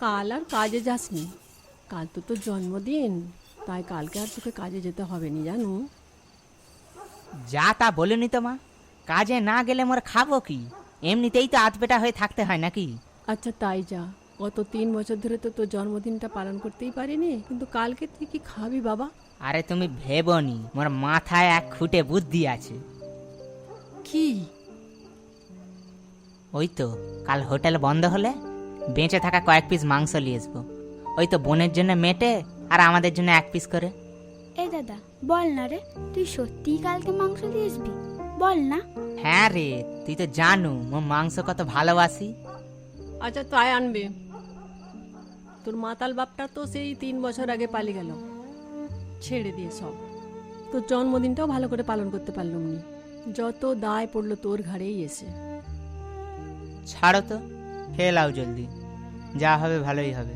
কাল আর কাজে যাসনি, কাল তো তোর জন্মদিন, তাই কালকে আর তোকে কাজে যেতে হবে নি জানো। যা তা বলিনি তো মা, কাজে না গেলে মোর খাবো কি? এমনিতেই তো আধপেটা হয়ে থাকতে হয় নাকি? আচ্ছা তাই যা, গত 3 বছর ধরে তো তোর জন্মদিনটা পালন করতেই পারিনি, কিন্তু কালকে তুই কি খাবি বাবা? আরে তুমি ভেবনি মোর মাথায় এক খুঁটে বুদ্ধি আছে। কি? ওই তো কাল হোটেল বন্ধ হলে বেঁচে থাকা কয়েক পিস মাংস নিয়ে আসবো। ওই তো বোনের জন্য মেটে আর আমাদের জন্য 1 পিস করে। এই দাদা বল না রে, তুই সত্যিই কালকে মাংস দিয়ে আসবি? বল না। হ্যাঁ রে, তুই তো জানু মোর মাংস কত ভালোবাসি। আচ্ছা তাই আনবে। তোর মাতাল বাপটা তো সেই 3 বছর আগে পালিয়ে গেল, ছেড়ে দিয়ে সব। তোর জন্মদিনটাও ভালো করে পালন করতে পারলাম নি, যত দায় পড়লো তোর ঘাড়েই এসে। ছাড়ো তো, খেয়ে লাও জলদি, যা হবে ভালোই হবে।